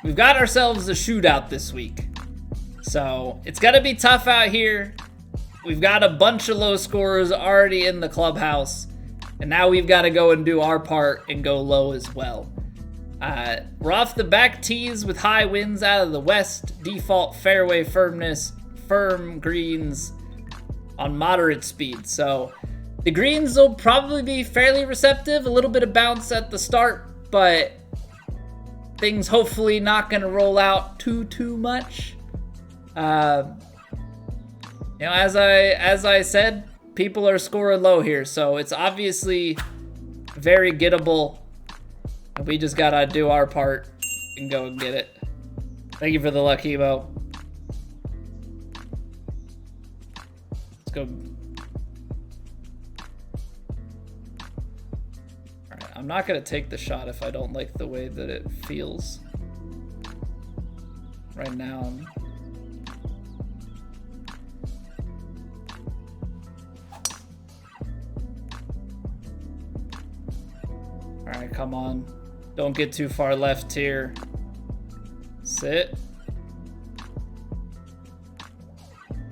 we've got ourselves a shootout this week. So it's gonna be tough out here. We've got a bunch of low scorers already in the clubhouse, and now we've got to go and do our part and go low as well. We're off the back tees with high winds out of the west, default fairway firmness, firm greens on moderate speed. So the greens will probably be fairly receptive, a little bit of bounce at the start, but things hopefully not going to roll out too much. You know, as I said, people are scoring low here, so it's obviously very gettable. And we just gotta do our part and go and get it. Thank you for the luck, Emo. Let's go. Alright, I'm not gonna take the shot if I don't like the way that it feels. Right now, Alright, come on. Don't get too far left here. Sit.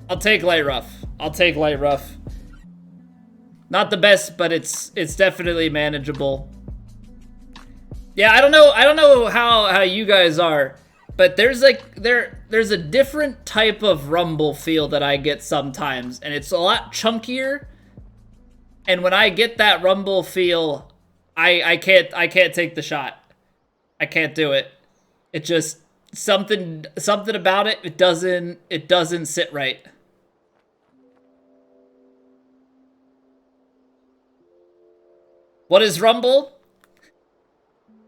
I'll take light rough. I'll take light rough. Not the best, but it's definitely manageable. Yeah, I don't know how you guys are, but there's a different type of rumble feel that I get sometimes, and it's a lot chunkier. And when I get that rumble feel, I can't take the shot. I can't do it. It just something about it. It doesn't sit right. What is rumble?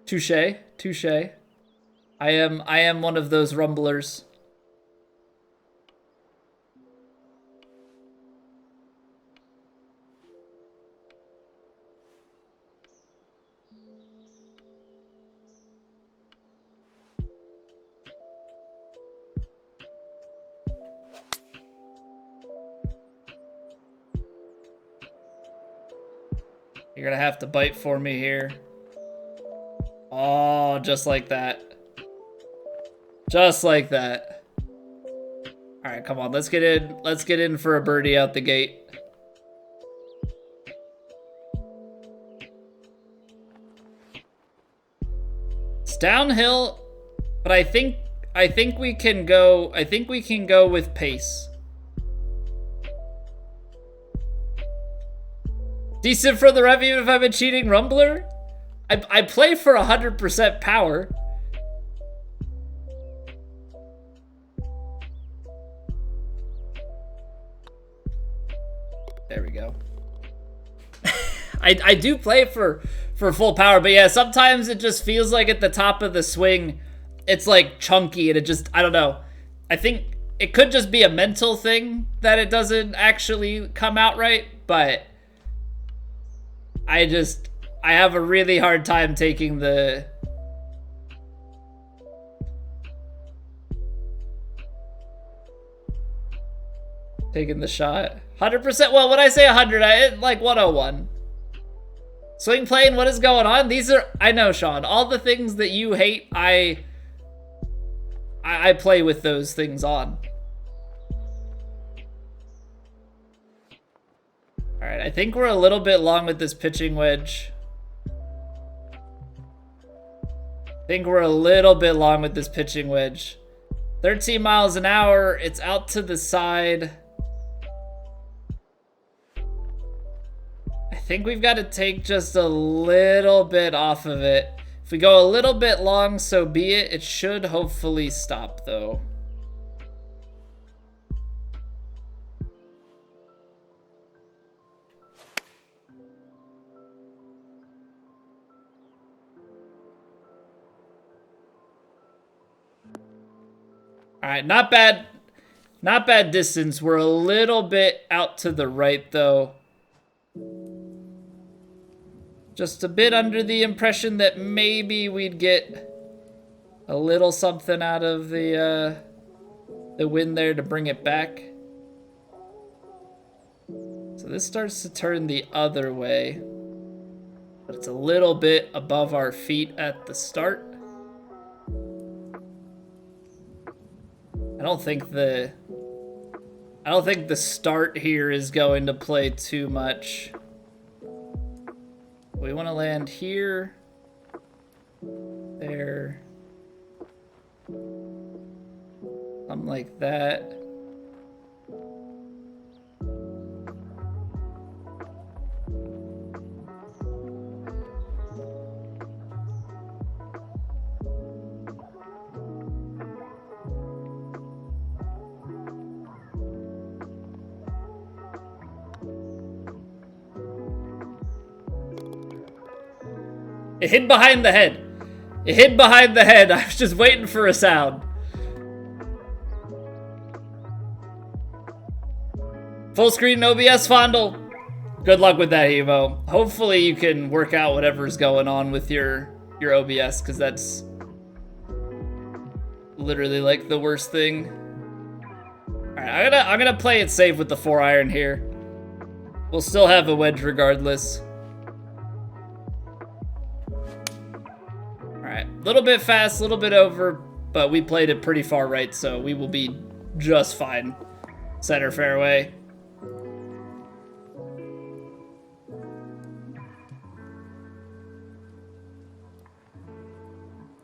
Touche. I am one of those rumblers. You're gonna have to bite for me here. Oh, just like that. Just like that. All right, come on, let's get in. Let's get in for a birdie out the gate. It's downhill, but I think we can go. I think we can go with pace. Decent for the rev even if I'm a cheating rumbler? I play for 100% power. There we go. I do play for full power, but yeah, sometimes it just feels like at the top of the swing, it's like chunky and it just, I don't know. I think it could just be a mental thing that it doesn't actually come out right, but I have a really hard time taking the shot. 100%. Well, when I say 100, I like 101. Swing plane, what is going on? These are, I know, Sean, all the things that you hate, I play with those things on. All right, I think we're a little bit long with this pitching wedge. I think we're a little bit long with this pitching wedge. 13 miles an hour, it's out to the side. I think we've got to take just a little bit off of it. If we go a little bit long, so be it. It should hopefully stop, though. All right, not bad. Not bad distance. We're a little bit out to the right, though. Just a bit under the impression that maybe we'd get a little something out of the wind there to bring it back. So this starts to turn the other way, but it's a little bit above our feet at the start. I don't think the start here is going to play too much. We want to land here, there, something like that. It hid behind the head. It hid behind the head. I was just waiting for a sound. Full screen OBS fondle. Good luck with that, Evo. Hopefully you can work out whatever's going on with your OBS, because that's literally like the worst thing. Alright, I'm gonna play it safe with the 4-iron here. We'll still have a wedge regardless. Alright, a little bit fast, a little bit over, but we played it pretty far right, so we will be just fine. Center fairway.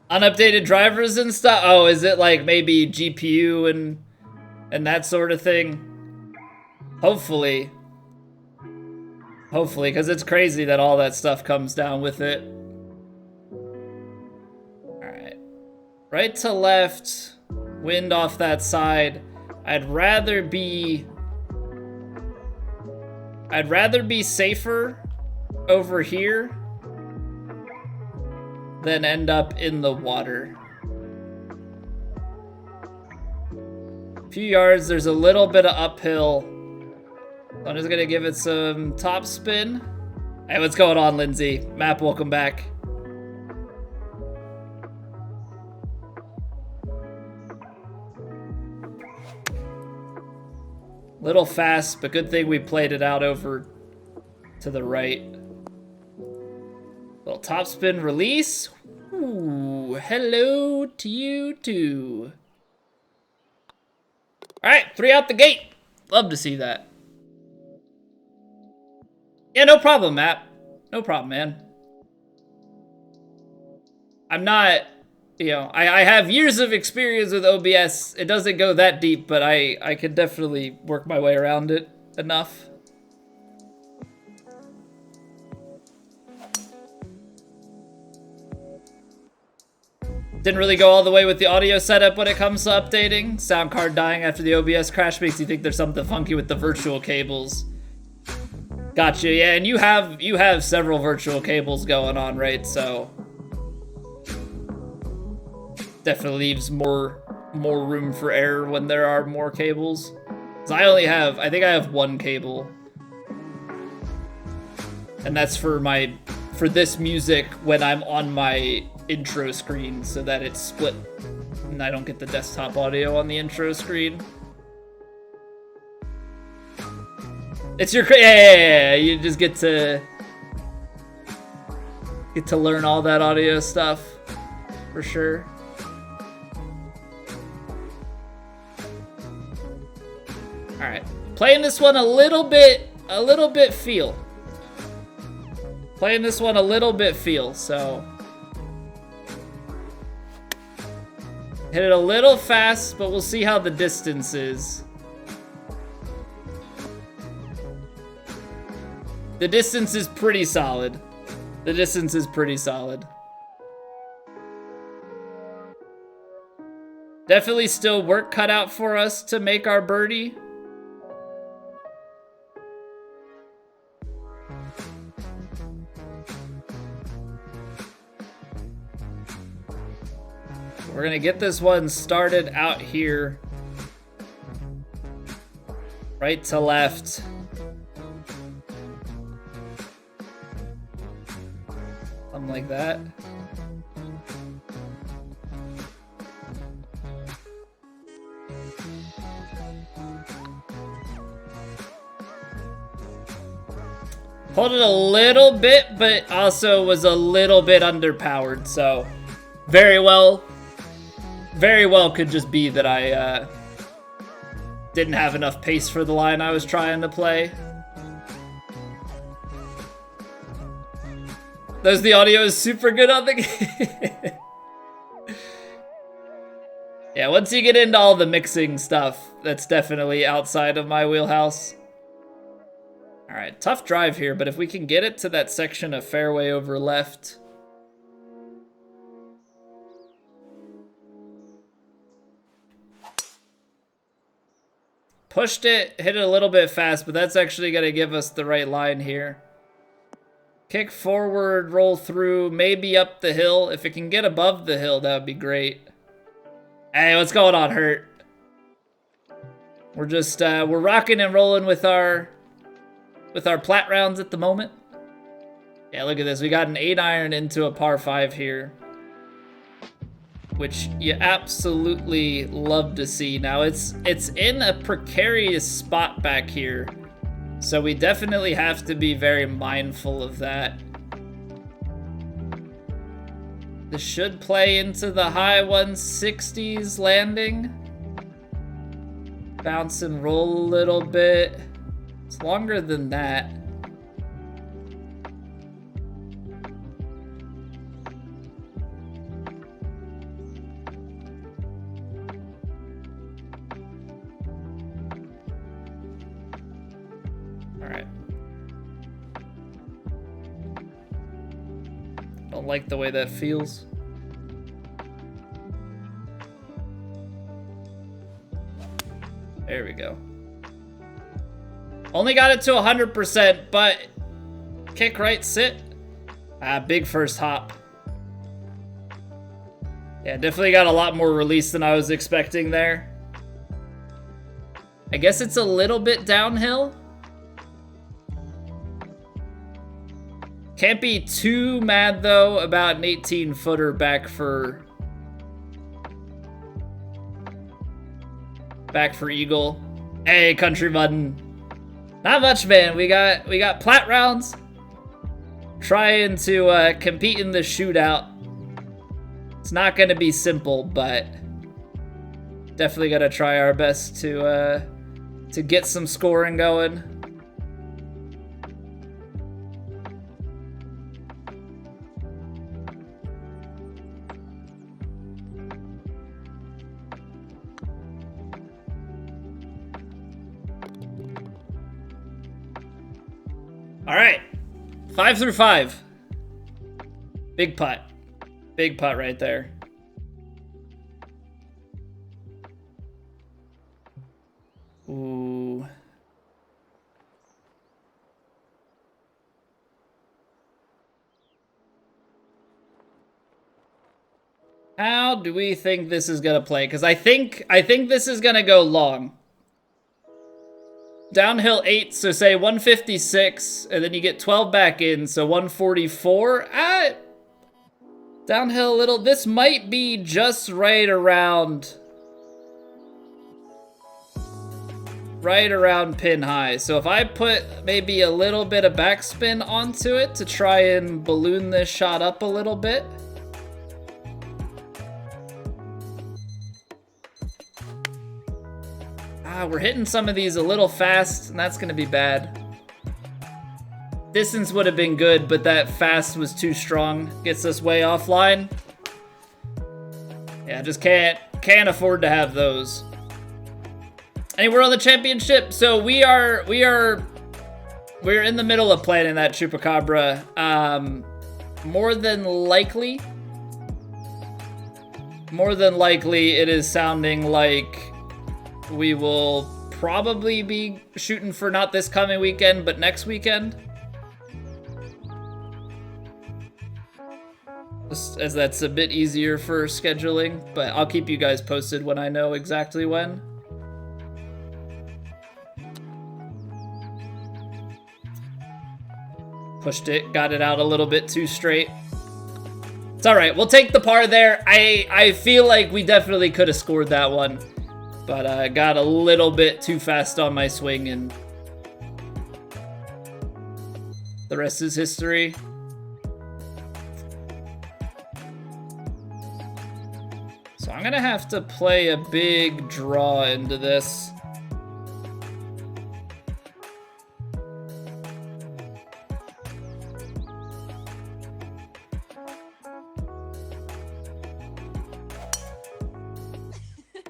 Unupdated drivers and stuff? Oh, is it like maybe GPU and that sort of thing? Hopefully. Hopefully, because it's crazy that all that stuff comes down with it. Alright. Right to left. Wind off that side. I'd rather be safer over here than end up in the water. A few yards, there's a little bit of uphill. So I'm just gonna give it some top spin. Hey, what's going on, Lindsay? Map, welcome back. Little fast, but good thing we played it out over to the right. Little top spin release. Ooh, hello to you too. All right, 3 out the gate. Love to see that. Yeah, no problem, Matt. No problem, man. I'm not, you know, I have years of experience with OBS. It doesn't go that deep, but I could definitely work my way around it enough. Didn't really go all the way with the audio setup when it comes to updating. Sound card dying after the OBS crash makes you think there's something funky with the virtual cables. Gotcha, yeah, and you have several virtual cables going on, right? So definitely leaves more room for error when there are more cables. 'Cause I think I have one cable. And that's for this music when I'm on my intro screen, so that it's split and I don't get the desktop audio on the intro screen. It's your yeah, you just get to learn all that audio stuff for sure. All right, playing this one a little bit feel. Playing this one a little bit feel, so hit it a little fast, but we'll see how the distance is. The distance is pretty solid. The distance is pretty solid. Definitely still work cut out for us to make our birdie. We're gonna get this one started out here. Right to left. Something like that. Pulled it a little bit, but also was a little bit underpowered, so very well could just be that I Didn't have enough pace for the line I was trying to play. The audio is super good on the game. Yeah, once you get into all the mixing stuff, that's definitely outside of my wheelhouse. All right, tough drive here, but if we can get it to that section of fairway over left. Pushed it, hit it a little bit fast, but that's actually gonna give us the right line here. Kick forward, roll through, maybe up the hill. If it can get above the hill, that would be great. Hey, what's going on, Hurt? We're just, we're rocking and rolling with our plat rounds at the moment. Yeah, look at this. We got an 8-iron into a par 5 here, which you absolutely love to see. Now, it's in a precarious spot back here, so we definitely have to be very mindful of that. This should play into the high 160s landing. Bounce and roll a little bit. It's longer than that. All right. Don't like the way that feels. There we go. Only got it to 100%, but kick right, sit. Big first hop. Yeah, definitely got a lot more release than I was expecting there. I guess it's a little bit downhill. Can't be too mad, though, about an 18-footer back for eagle. Hey, country button. Not much, man. We got plat rounds. Trying to compete in the shootout. It's not going to be simple, but definitely got to try our best to get some scoring going. All right, 5 through 5. Big putt. Big putt right there. Ooh. How do we think this is gonna play? Because I think this is gonna go long. Downhill 8, so say 156, and then you get 12 back in, so 144. Downhill a little. This might be just right around pin high. So if I put maybe a little bit of backspin onto it to try and balloon this shot up a little bit. We're hitting some of these a little fast, and that's gonna be bad. Distance would have been good, but that fast was too strong. Gets us way offline. Yeah, just can't afford to have those. And we're on the championship, so we're in the middle of planning that Chupacabra. More than likely, it is sounding like we will probably be shooting for not this coming weekend, but next weekend. Just as that's a bit easier for scheduling, but I'll keep you guys posted when I know exactly when. Pushed it, got it out a little bit too straight. It's all right, we'll take the par there. I feel like we definitely could have scored that one, but I got a little bit too fast on my swing, and the rest is history. So I'm gonna have to play a big draw into this.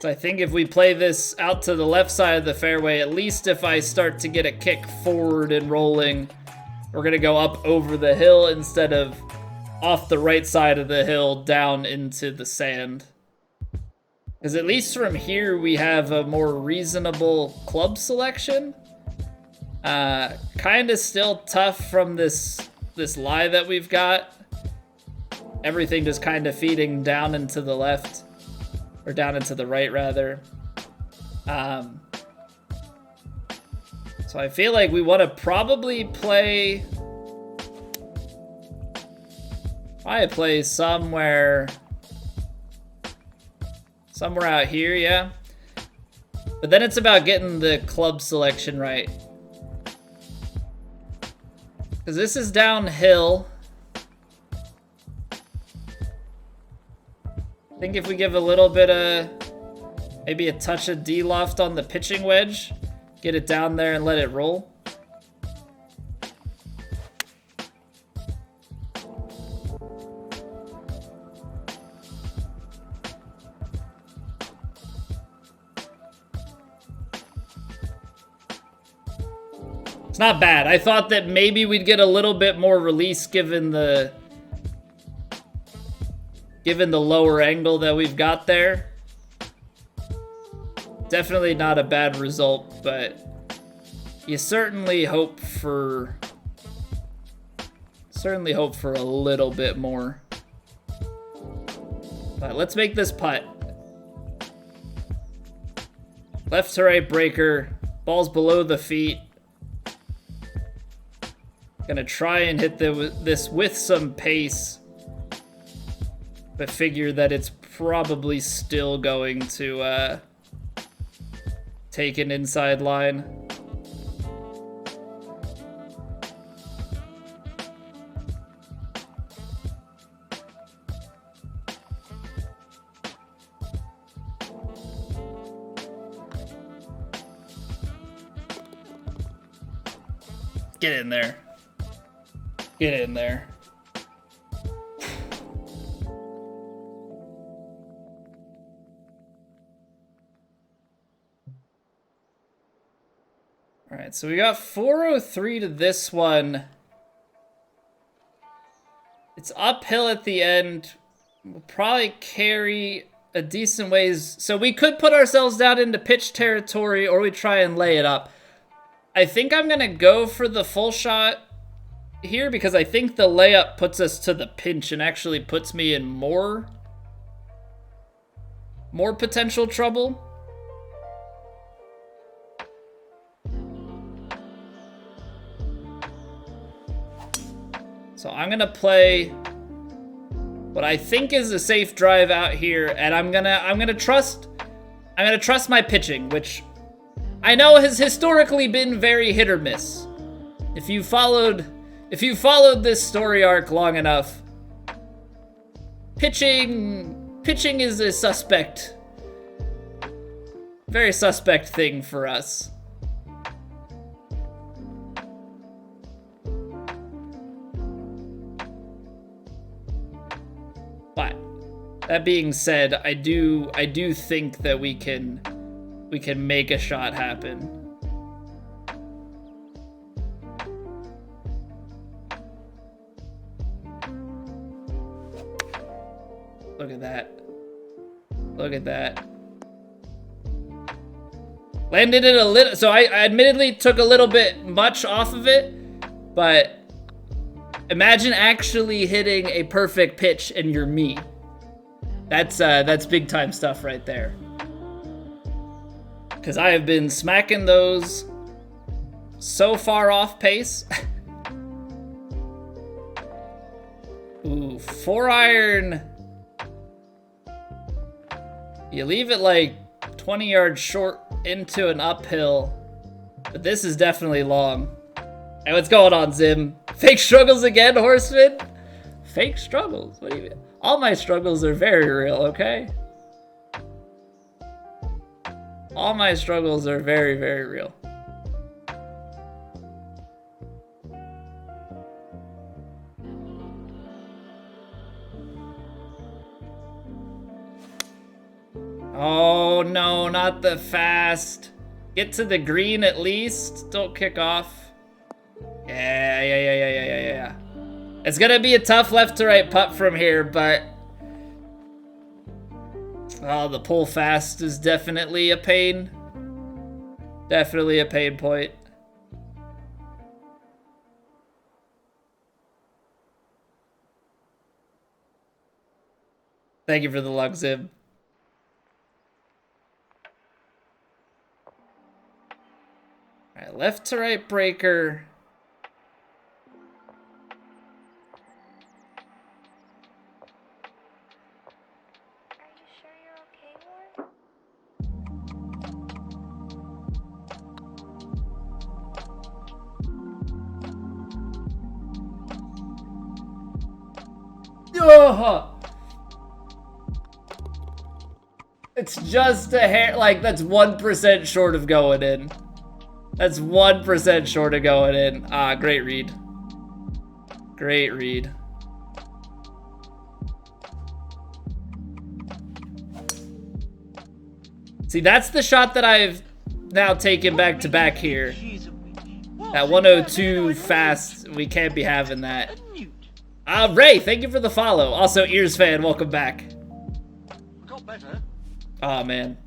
So I think if we play this out to the left side of the fairway, at least if I start to get a kick forward and rolling, we're gonna go up over the hill instead of off the right side of the hill down into the sand. Because at least from here, we have a more reasonable club selection. Kind of still tough from this lie that we've got. Everything just kind of feeding down into the left. Or down into the right, rather. So I feel like we want to probably play somewhere out here, yeah. But then it's about getting the club selection right. Because this is downhill. I think if we give a little bit of, maybe a touch of D-loft on the pitching wedge, get it down there and let it roll. It's not bad. I thought that maybe we'd get a little bit more release given the lower angle that we've got there. Definitely not a bad result, but you certainly hope for a little bit more. But let's make this putt. Left to right breaker, ball's below the feet. Gonna try and hit this with some pace, but figure that it's probably still going to take an inside line. Get in there. Get in there. All right, so we got 403 to this one. It's uphill at the end. We'll probably carry a decent ways. So we could put ourselves down into pitch territory, or we try and lay it up. I think I'm gonna go for the full shot here because I think the layup puts us to the pinch and actually puts me in more potential trouble. So I'm gonna play what I think is a safe drive out here, and I'm gonna trust my pitching, which I know has historically been very hit or miss. If you followed this story arc long enough, pitching is a suspect, very suspect thing for us. But that being said, I do think that we can make a shot happen. Look at that. Look at that. Landed it a little, so I admittedly took a little bit much off of it, but imagine actually hitting a perfect pitch and you're me. That's big time stuff right there. Because I have been smacking those so far off pace. Ooh, 4-iron. You leave it like 20 yards short into an uphill. But this is definitely long. Hey, what's going on, Zim? Fake struggles again, Horseman? Fake struggles? What do you mean? All my struggles are very real, okay? All my struggles are very, very real. Oh, no, not the fast. Get to the green at least. Don't kick off. Yeah. It's gonna be a tough left to right putt from here, but... Oh, the pull fast is definitely a pain. Definitely a pain point. Thank you for the luck, Zib. All right, left to right breaker. Oh! It's just a hair, like, that's 1% short of going in. That's 1% short of going in. Ah, great read. Great read. See, that's the shot that I've now taken back to back here. That 102 fast, we can't be having that. Ray, thank you for the follow. Also, Ears fan, welcome back. Got better. Oh man,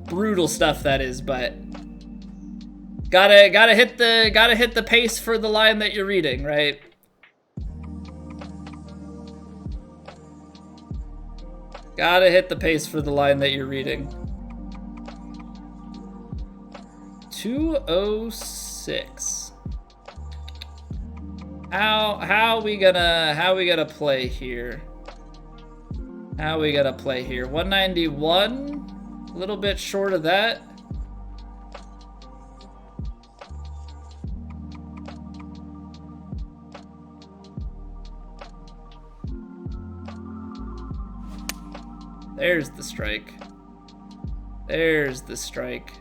brutal stuff that is, but gotta hit the pace for the line that you're reading, right? Gotta hit the pace for the line that you're reading. 206. How we gonna play here? How we gonna play here? 191, a little bit short of that. There's the strike. There's the strike.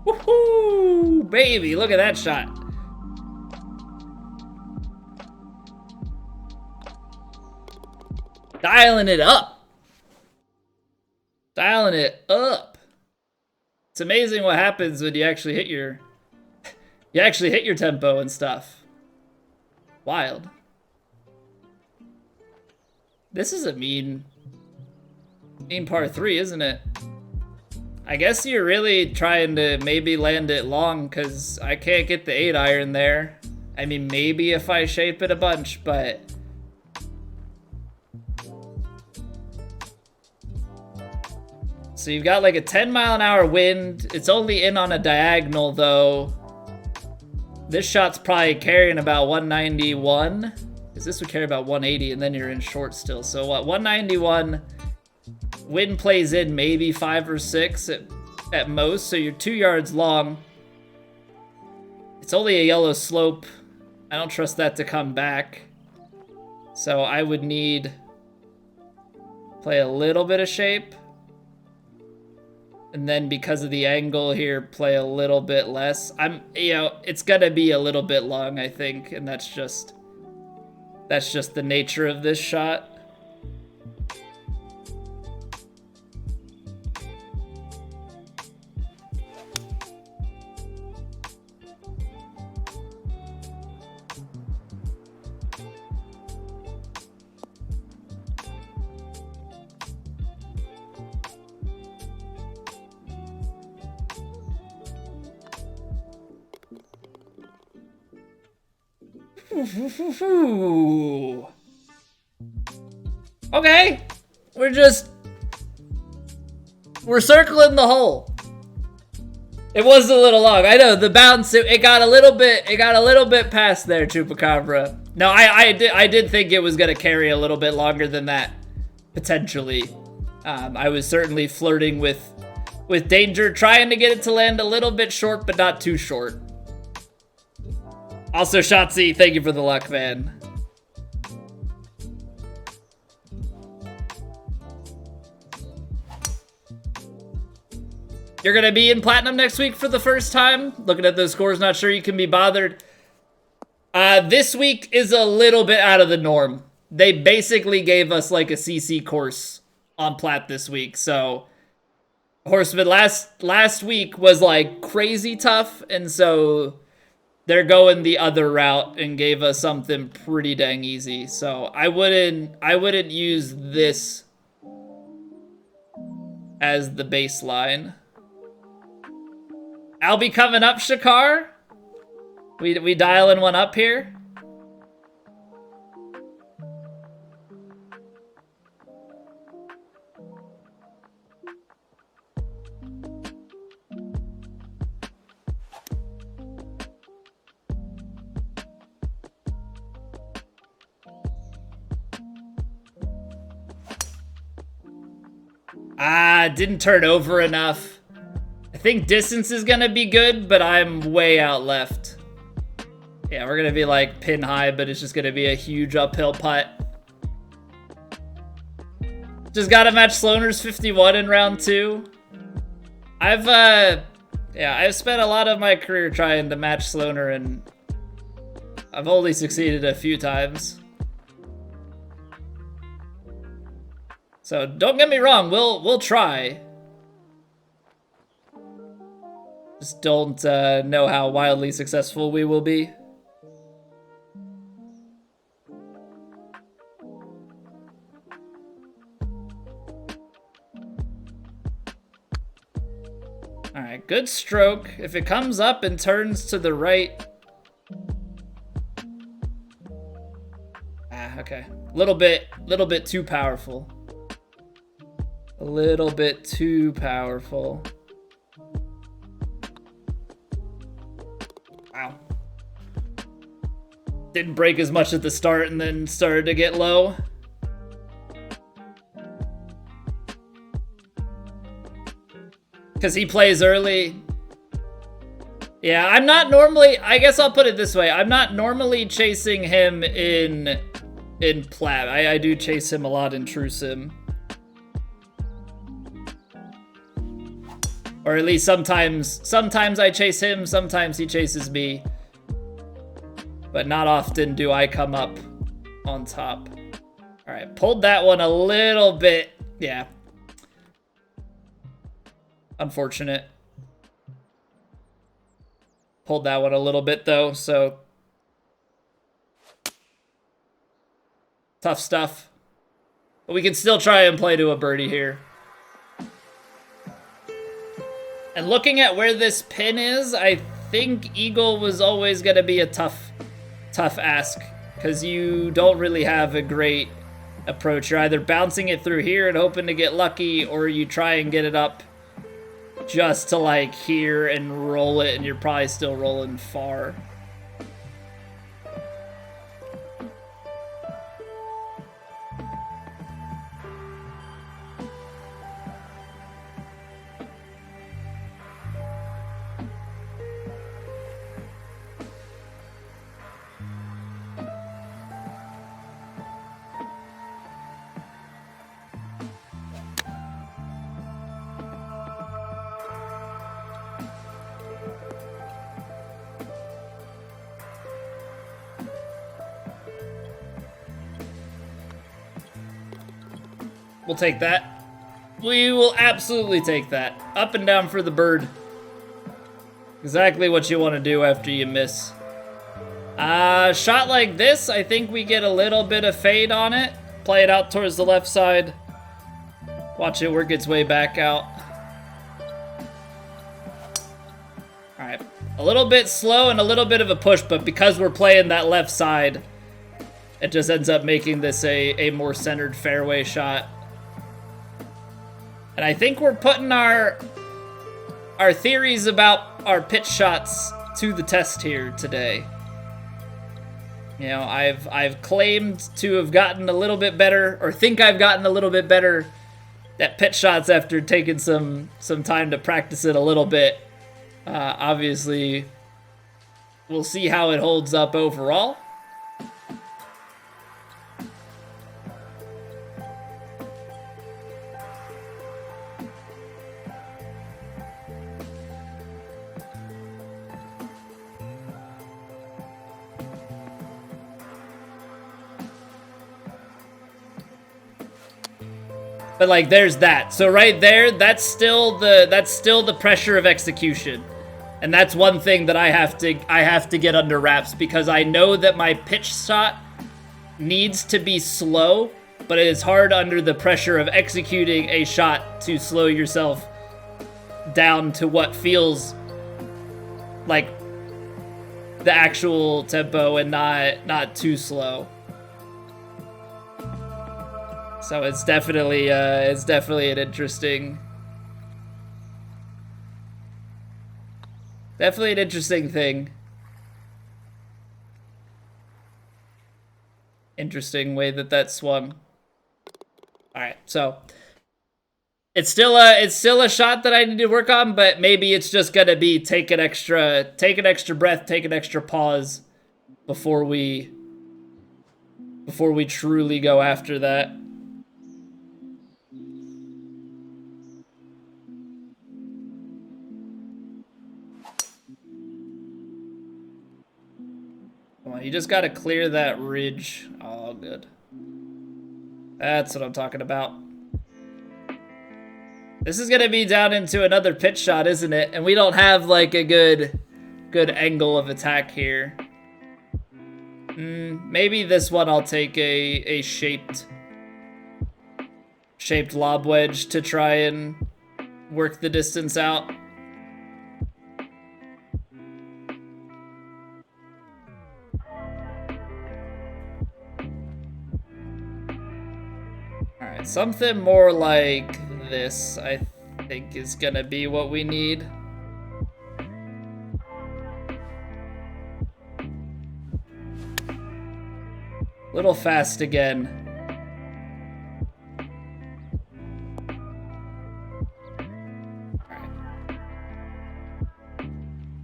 Woohoo! Baby, look at that shot. Dialing it up. Dialing it up. It's amazing what happens when you actually hit your tempo and stuff. Wild. This is a mean par 3, isn't it? I guess you're really trying to maybe land it long because I can't get the 8-iron there. I mean, maybe if I shape it a bunch, but... So you've got like a 10-mile-an-hour wind. It's only in on a diagonal, though. This shot's probably carrying about 191. Because this would carry about 180, and then you're in short still. So what, 191... Wind plays in maybe 5 or 6 at most, so you're 2 yards long. It's only a yellow slope. I don't trust that to come back. So I would need play a little bit of shape. And then because of the angle here, play a little bit less. It's gonna be a little bit long, I think, and that's just the nature of this shot. Okay, we're circling the hole. It was a little long. I know the bounce. It got a little bit past there, Chupacabra. No, I did think it was gonna carry a little bit longer than that, potentially. I was certainly flirting with danger, trying to get it to land a little bit short, but not too short. Also, Shotzi, thank you for the luck, man. You're gonna be in Platinum next week for the first time? Looking at those scores, not sure you can be bothered. This week is a little bit out of the norm. They basically gave us like a CC course on Plat this week. So Horseman last week was like crazy tough, and so they're going the other route and gave us something pretty dang easy. So I wouldn't use this as the baseline. I'll be coming up, Shakar. We dialing one up here. Didn't turn over enough. I think distance is gonna be good, but I'm way out left. Yeah, we're gonna be like pin high, but it's just gonna be a huge uphill putt. Just gotta match Sloaner's 51 in round 2. I've spent a lot of my career trying to match Sloaner, and I've only succeeded a few times. So don't get me wrong, we'll try. Just don't know how wildly successful we will be. Alright, good stroke. If it comes up and turns to the right. Okay. Little bit too powerful. A little bit too powerful. Wow. Didn't break as much at the start and then started to get low. Because he plays early. Yeah, I'm not normally... I guess I'll put it this way. I'm not normally chasing him in Plat. I do chase him a lot in True Sim. Or at least sometimes I chase him, sometimes he chases me. But not often do I come up on top. All right, pulled that one a little bit. Yeah. Unfortunate. Pulled that one a little bit though, so. Tough stuff. But we can still try and play to a birdie here. And looking at where this pin is, I think Eagle was always going to be a tough ask. Because you don't really have a great approach. You're either bouncing it through here and hoping to get lucky, or you try and get it up just to like here and roll it, and you're probably still rolling far. We'll take that. We will absolutely take that. Up and down for the bird. Exactly what you want to do after you miss. Shot like this, I think we get a little bit of fade on it. Play it out towards the left side. Watch it work its way back out. Alright. A little bit slow and a little bit of a push, but because we're playing that left side, it just ends up making this a more centered fairway shot. And I think we're putting our theories about our pitch shots to the test here today. You know, I've claimed to have gotten a little bit better, or think I've gotten a little bit better at pitch shots after taking some time to practice it a little bit. Obviously, we'll see how it holds up overall. But like, there's that. So right there, that's still the pressure of execution. And that's one thing that I have to get under wraps, because I know that my pitch shot needs to be slow, but it is hard under the pressure of executing a shot to slow yourself down to what feels like the actual tempo and not too slow. So it's definitely an interesting thing. Interesting way that swung. All right, so it's still a shot that I need to work on, but maybe it's just gonna be take an extra breath, take an extra pause before we truly go after that. Come on, you just gotta clear that ridge. Oh, good. That's what I'm talking about. This is gonna be down into another pitch shot, isn't it? And we don't have like a good angle of attack here. Maybe this one I'll take a shaped lob wedge to try and work the distance out. Alright, something more like this, I think, is gonna be what we need. Little fast again. Alright.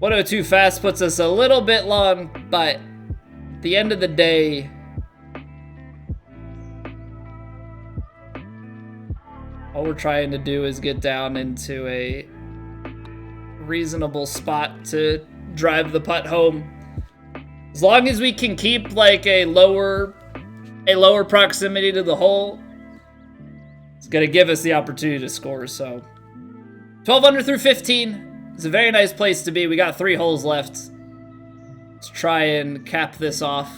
102 fast puts us a little bit long, but at the end of the day, all we're trying to do is get down into a reasonable spot to drive the putt home. As long as we can keep like a lower proximity to the hole, it's gonna give us the opportunity to score. So 12 under through 15 is a very nice place to be. We got 3 holes left. Let's try and cap this off.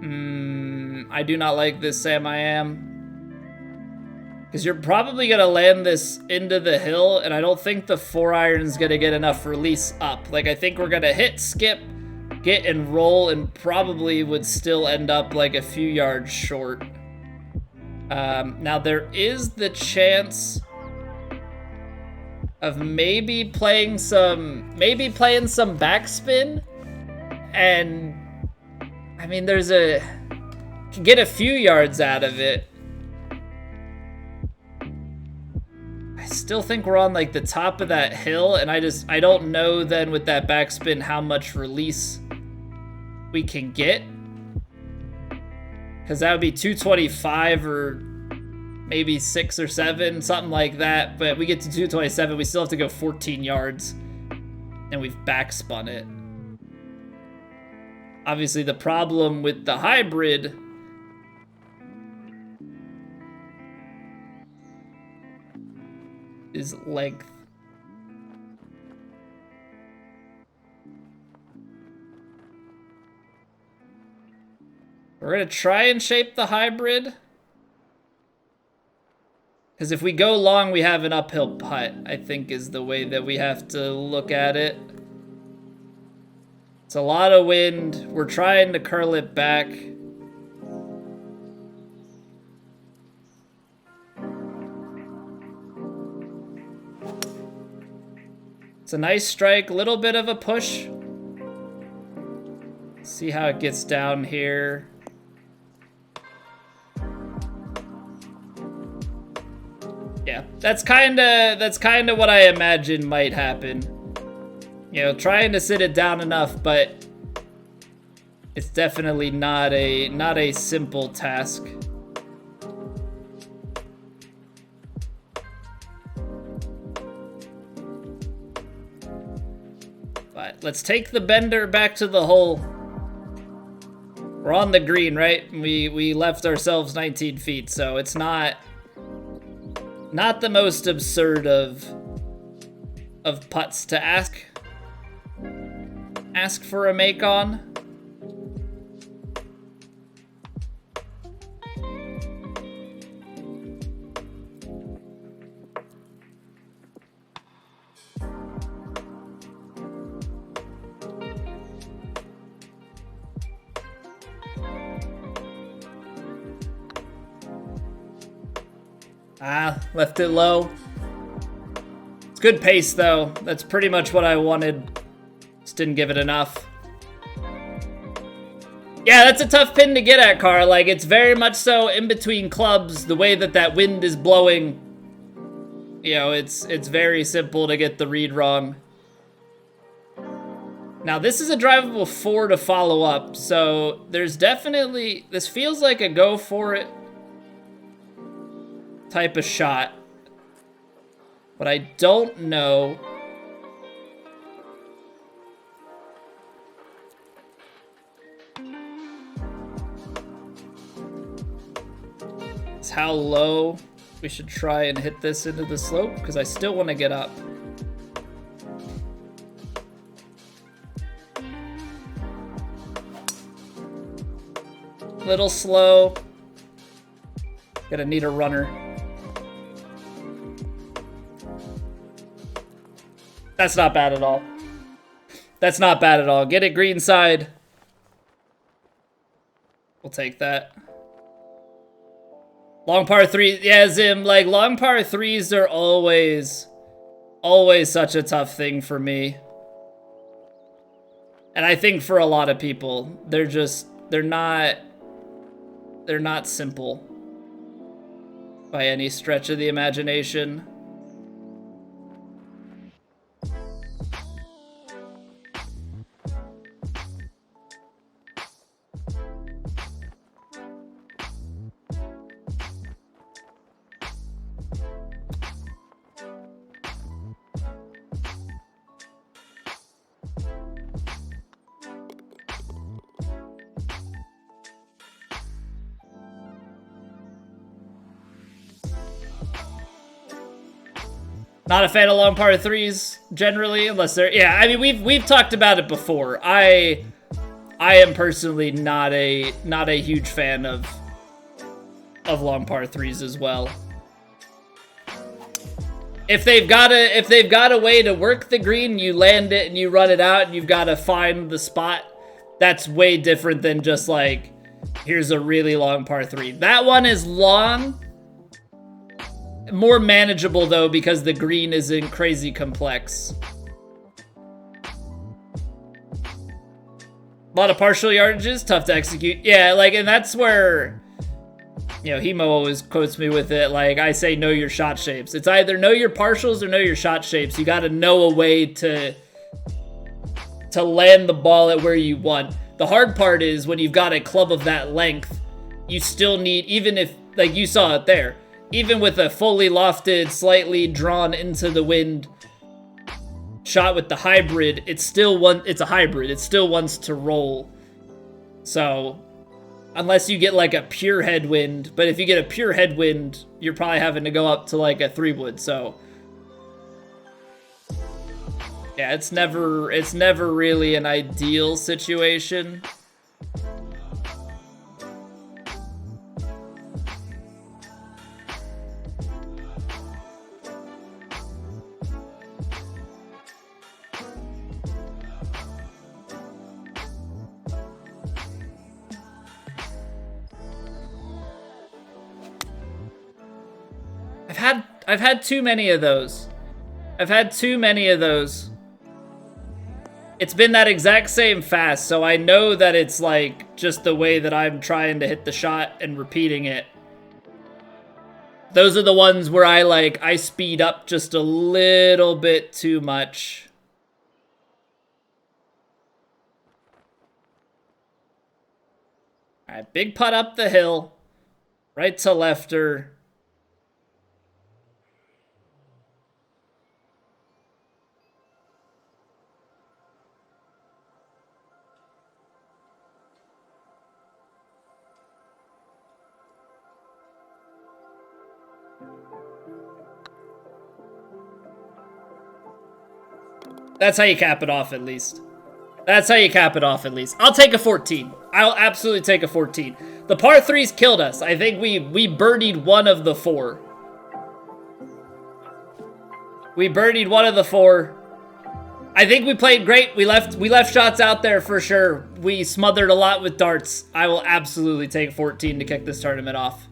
I do not like this, Sam. I am. Because you're probably going to land this into the hill, and I don't think the 4-iron's going to get enough release up. Like, I think we're going to hit, skip, get, and roll, and probably would still end up, like, a few yards short. Now, there is the chance of maybe playing some backspin, and, I mean, can get a few yards out of it. I still think we're on like the top of that hill, and I don't know then with that backspin how much release we can get, because that would be 225 or maybe 6 or 7, something like that. But we get to 227, we still have to go 14 yards, and we've backspun it. Obviously, the problem with the hybrid is length. We're gonna try and shape the hybrid, because if we go long, we have an uphill putt, I think, is the way that we have to look at it. It's a lot of wind. We're trying to curl it back. It's a nice strike, little bit of a push. See how it gets down here. Yeah, that's kind of what I imagine might happen. You know, trying to sit it down enough, but it's definitely not a simple task. But let's take the bender back to the hole. We're on the green, right? We left ourselves 19 feet, so it's not the most absurd of putts to ask for a make on. Left it low. It's good pace, though. That's pretty much what I wanted. Just didn't give it enough. Yeah, that's a tough pin to get at, Carl. Like, it's very much so in between clubs. The way that wind is blowing, you know, it's very simple to get the read wrong. Now, this is a drivable 4 to follow up, so there's definitely... This feels like a go for it type of shot. But I don't know. It's how low we should try and hit this into the slope, because I still want to get up. Little slow. Gonna need a runner. That's not bad at all. That's not bad at all. Get it green side. We'll take that. Long par 3. Yeah, Zim, like, long par 3s are always such a tough thing for me. And I think for a lot of people, they're not simple by any stretch of the imagination. Not a fan of long par 3s generally, unless they're... Yeah, I mean, we've talked about it before. I am personally not a huge fan of long par 3s as well. If they've got a way to work the green, you land it and you run it out and you've got to find the spot, that's way different than just like, here's a really long par 3. That one is long. More manageable, though, because the green isn't crazy complex. A lot of partial yardages, tough to execute. Yeah, like, and that's where, you know, Hemo always quotes me with it. Like, I say, know your shot shapes. It's either know your partials or know your shot shapes. You got to know a way to land the ball at where you want. The hard part is when you've got a club of that length, you still need, even if, like you saw it there, even with a fully lofted, slightly drawn into the wind shot with the hybrid, it's a hybrid. It still wants to roll. So, unless you get like a pure headwind, but if you get a pure headwind, you're probably having to go up to like a 3-wood. So, yeah, it's never really an ideal situation. I've had too many of those. I've had too many of those. It's been that exact same fast, so I know that it's like just the way that I'm trying to hit the shot and repeating it. Those are the ones where I speed up just a little bit too much. All right, big putt up the hill. Right to lefter. That's how you cap it off, at least. That's how you cap it off, at least. I'll take a 14. I'll absolutely take a 14. The par 3s killed us. I think we birdied one of the 4. We birdied one of the 4. I think we played great. We left shots out there for sure. We smothered a lot with darts. I will absolutely take 14 to kick this tournament off.